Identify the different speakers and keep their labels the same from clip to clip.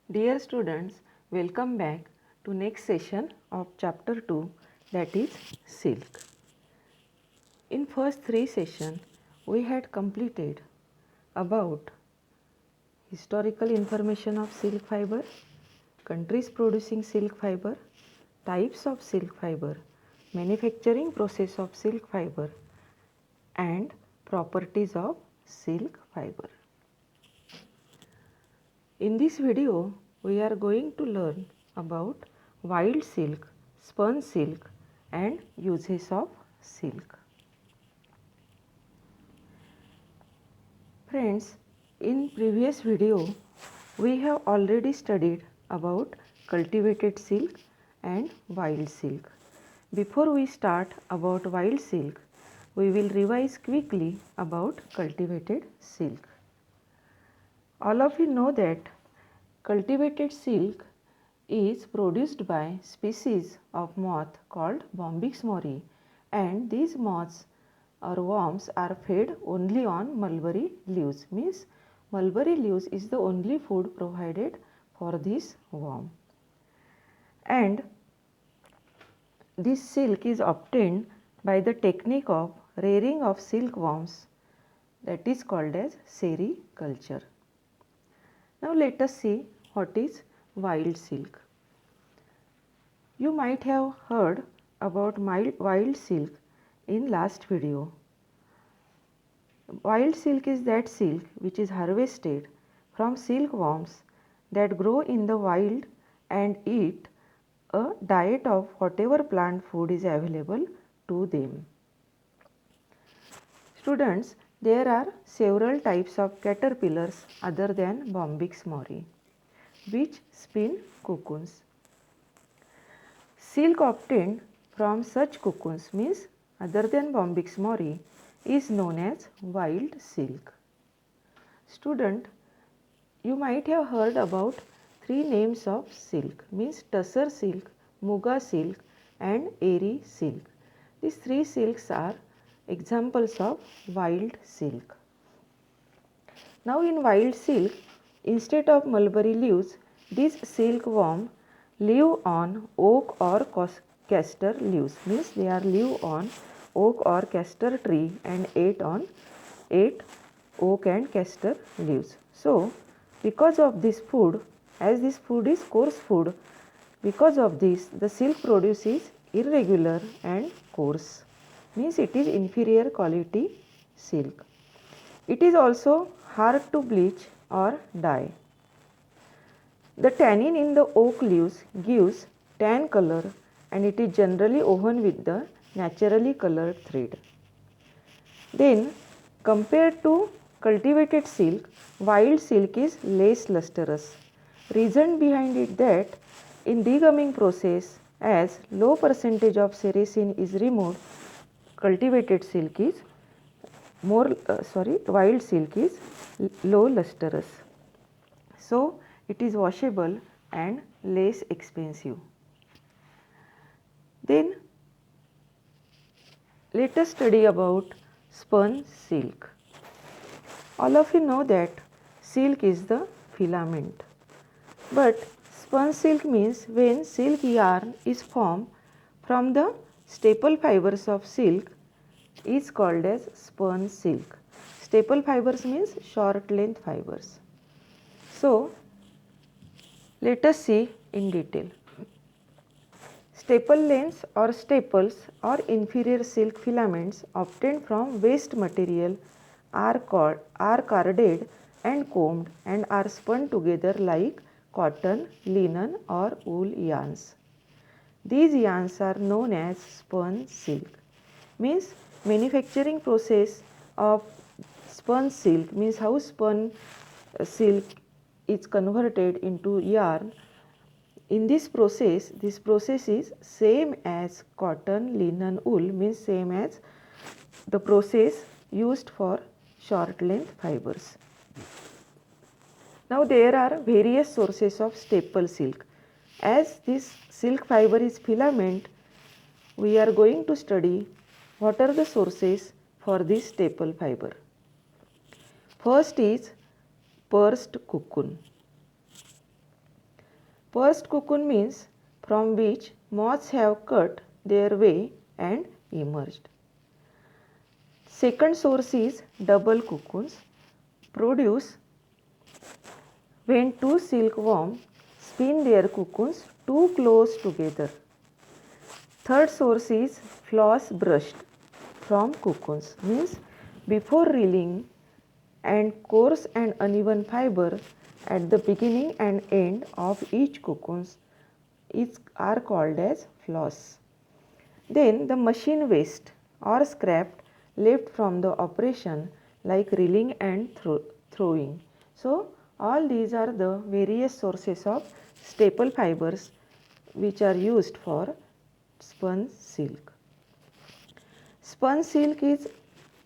Speaker 1: Dear students, welcome back to next session of chapter 2, that is silk. In first 3 sessions we had completed about historical information of silk fiber, countries producing silk fiber, types of silk fiber, manufacturing process of silk fiber and properties of silk fiber. In this video, we are going to learn about wild silk, spun silk and uses of silk. Friends, in previous video, we have already studied about cultivated silk and wild silk. Before we start about wild silk, we will revise quickly about cultivated silk. All of you know that cultivated silk is produced by species of moth called Bombyx mori, and these moths or worms are fed only on mulberry leaves, means mulberry leaves is the only food provided for this worm. And this silk is obtained by the technique of rearing of silkworms, that is called as sericulture. Now let us see what is wild silk. You might have heard about wild silk in last video. Wild silk is that silk which is harvested from silkworms that grow in the wild and eat a diet of whatever plant food is available to them. Students, there are several types of caterpillars other than Bombyx mori, which spin cocoons. Silk obtained from such cocoons, means other than Bombyx mori, is known as wild silk. Student, you might have heard about 3 names of silk, means tussar silk, muga silk and eri silk. These 3 silks are examples of wild silk. Now in wild silk, instead of mulberry leaves, this silkworm live on oak or castor leaves, means they are live on oak or castor tree and ate oak and castor leaves. So because of this food, as this food is coarse food, because of this the silk produce is irregular and coarse, means it is inferior quality silk. It is also hard to bleach or dye. The tannin in the oak leaves gives tan color and it is generally woven with the naturally colored thread. Then compared to cultivated silk, wild silk is less lustrous. Reason behind it that in degumming process, as low percentage of sericin is removed, cultivated silk is wild silk is low lustrous. So it is washable and less expensive. Then let us study about spun silk. All of you know that silk is the filament, but spun silk means when silk yarn is formed from the staple fibers of silk is called as spun silk. Staple fibers means short length fibers. So let us see in detail. Staple lengths or staples or inferior silk filaments obtained from waste material are carded and combed and are spun together like cotton, linen or wool yarns. These yarns are known as spun silk. Means manufacturing process of spun silk means how spun silk is converted into yarn. In this process is same as cotton, linen, wool, means same as the process used for short length fibers. Now there are various sources of staple silk. As this silk fiber is filament, we are going to study what are the sources for this staple fiber. First is pursed cocoon. First cocoon means from which moths have cut their way and emerged. Second source is double cocoons produced when two silkworms spin their cocoons too close together. Third source is floss brushed from cocoons means before reeling and coarse and uneven fiber at the beginning and end of each cocoons are called as floss. Then the machine waste or scrap left from the operation like reeling and throwing. So all these are the various sources of staple fibers which are used for spun silk. Spun silk is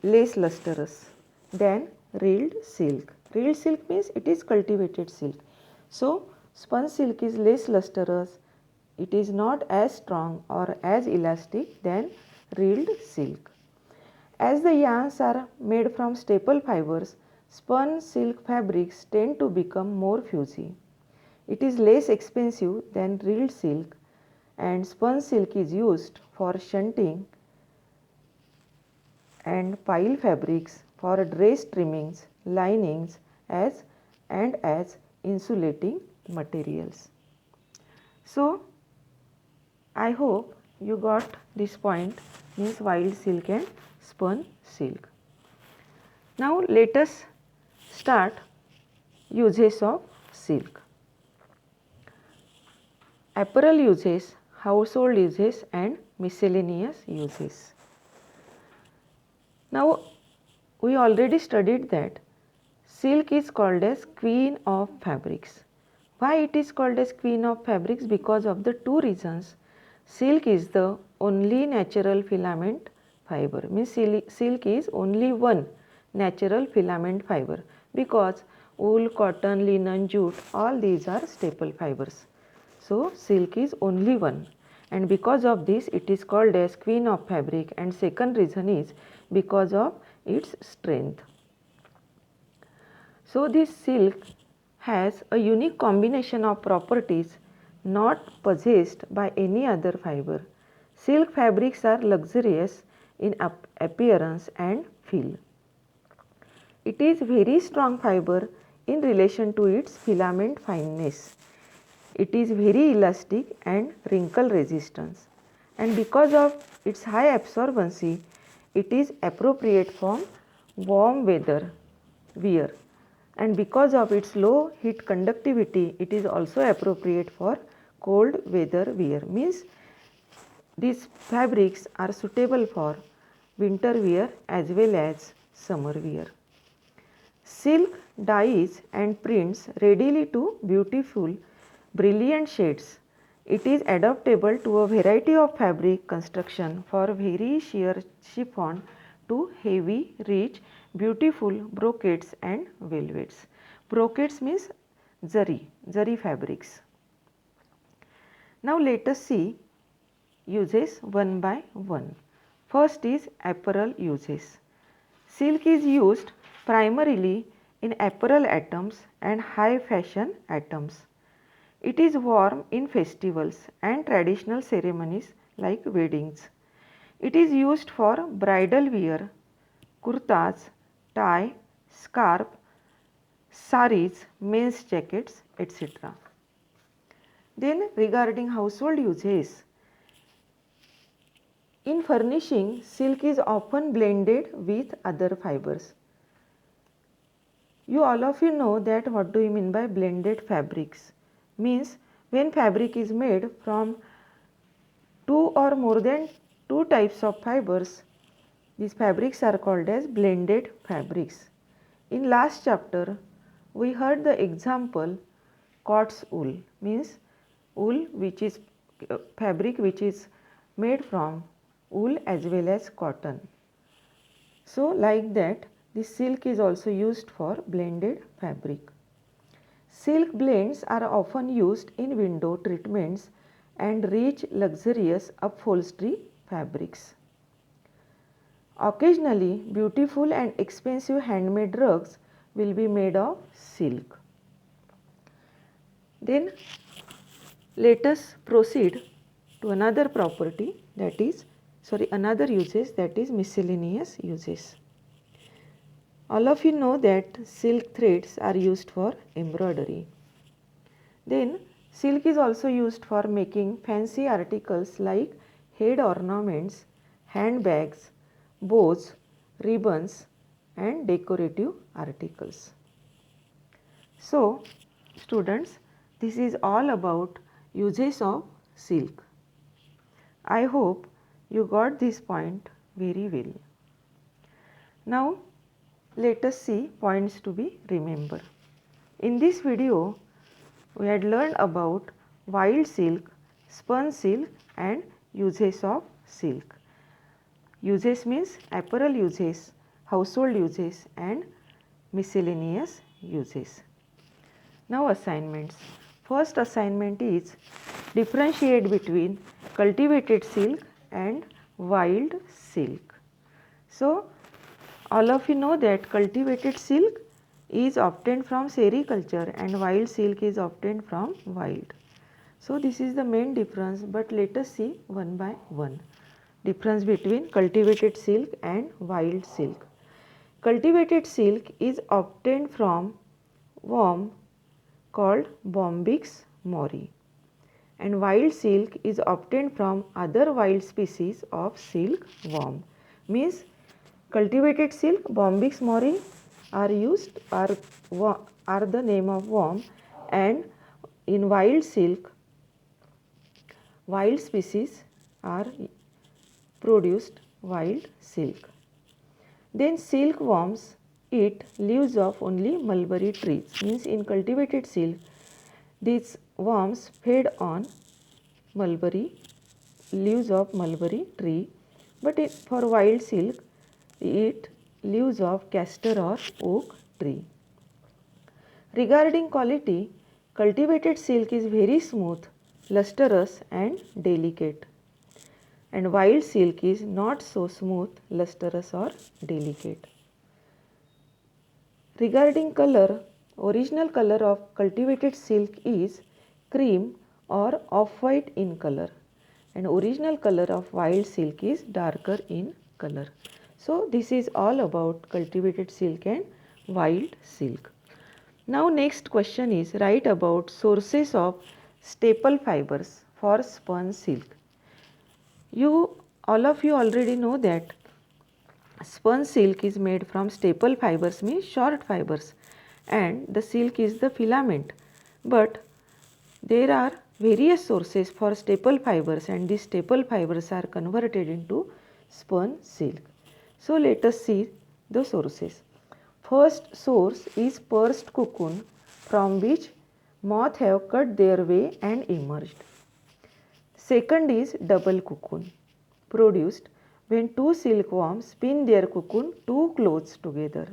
Speaker 1: less lustrous than reeled silk. Reeled silk means it is cultivated silk. So spun silk is less lustrous. It is not as strong or as elastic than reeled silk. As the yarns are made from staple fibers, spun silk fabrics tend to become more fuzzy. It is less expensive than reeled silk, and spun silk is used for shunting and pile fabrics for dress trimmings, linings as insulating materials. So I hope you got this point, means wild silk and spun silk. Now let us start uses of silk. Apparel uses, household uses and miscellaneous uses. Now we already studied that silk is called as queen of fabrics. Why it is called as queen of fabrics? Because of the two reasons. Silk is the only natural filament fiber, means silk is only one natural filament fiber, because wool, cotton, linen, jute, all these are staple fibers. So silk is only one, and because of this it is called as queen of fabric, and second reason is because of its strength. So this silk has a unique combination of properties not possessed by any other fiber. Silk fabrics are luxurious in appearance and feel. It is very strong fiber in relation to its filament fineness. It is very elastic and wrinkle resistance, and because of its high absorbency, it is appropriate for warm weather wear, and because of its low heat conductivity, it is also appropriate for cold weather wear, means these fabrics are suitable for winter wear as well as summer wear. Silk dyes and prints readily to beautiful brilliant shades. It is adaptable to a variety of fabric construction, for very sheer chiffon to heavy, rich, beautiful brocades and velvets. Brocades means zari fabrics. Now let us see uses one by one. First is apparel uses. Silk is used primarily in apparel items and high fashion items. It is worn in festivals and traditional ceremonies like weddings. It is used for bridal wear, kurtas, tie, scarf, saris, men's jackets, etc. Then regarding household uses, in furnishing, silk is often blended with other fibers. You all of you know that what do you mean by blended fabrics? Means when fabric is made from two or more than two types of fibers, these fabrics are called as blended fabrics. In last chapter, we heard the example cot's wool, means wool which is fabric which is made from wool as well as cotton. So like that, this silk is also used for blended fabric. Silk blends are often used in window treatments and rich luxurious upholstery fabrics. Occasionally, beautiful and expensive handmade rugs will be made of silk. Then let us proceed to another property, that is another uses, that is miscellaneous uses. All of you know that silk threads are used for embroidery. Then silk is also used for making fancy articles like head ornaments, handbags, bows, ribbons and decorative articles. So students, this is all about uses of silk. I hope you got this point very well. Now let us see points to be remembered. In this video we had learned about wild silk, spun silk and uses of silk. Uses means apparel uses, household uses and miscellaneous uses. Now assignments. First assignment is differentiate between cultivated silk and wild silk. So all of you know that cultivated silk is obtained from sericulture and wild silk is obtained from wild. So this is the main difference, but let us see one by one. Difference between cultivated silk and wild silk. Cultivated silk is obtained from worm called Bombyx mori, and wild silk is obtained from other wild species of silk worm. Means cultivated silk, Bombyx mori are used, are the name of worm, and in wild silk, wild species are produced wild silk. Then silkworms eat leaves of only mulberry trees. Means in cultivated silk, these worms feed on leaves of mulberry tree, but for wild silk eat leaves of castor or oak tree. Regarding quality, cultivated silk is very smooth, lustrous and delicate, and wild silk is not so smooth, lustrous or delicate. Regarding color, original color of cultivated silk is cream or off-white in color, and original color of wild silk is darker in color. So this is all about cultivated silk and wild silk. Now next question is write about sources of staple fibers for spun silk. All of you already know that spun silk is made from staple fibers, means short fibers, and the silk is the filament. But there are various sources for staple fibers, and these staple fibers are converted into spun silk. So let us see the sources. First source is pursed cocoon, from which moth have cut their way and emerged. Second is double cocoon, produced when two silkworms spin their cocoon too close together.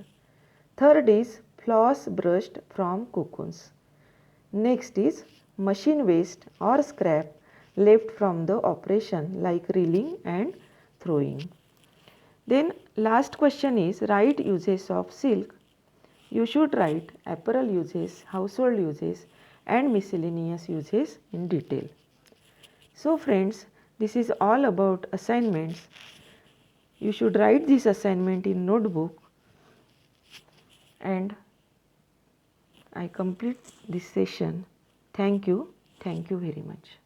Speaker 1: Third is floss brushed from cocoons. Next is machine waste or scrap left from the operation like reeling and throwing. Then last question is write uses of silk. You should write apparel uses, household uses and miscellaneous uses in detail. So friends, this is all about assignments. You should write this assignment in notebook, and I complete this session. Thank you very much.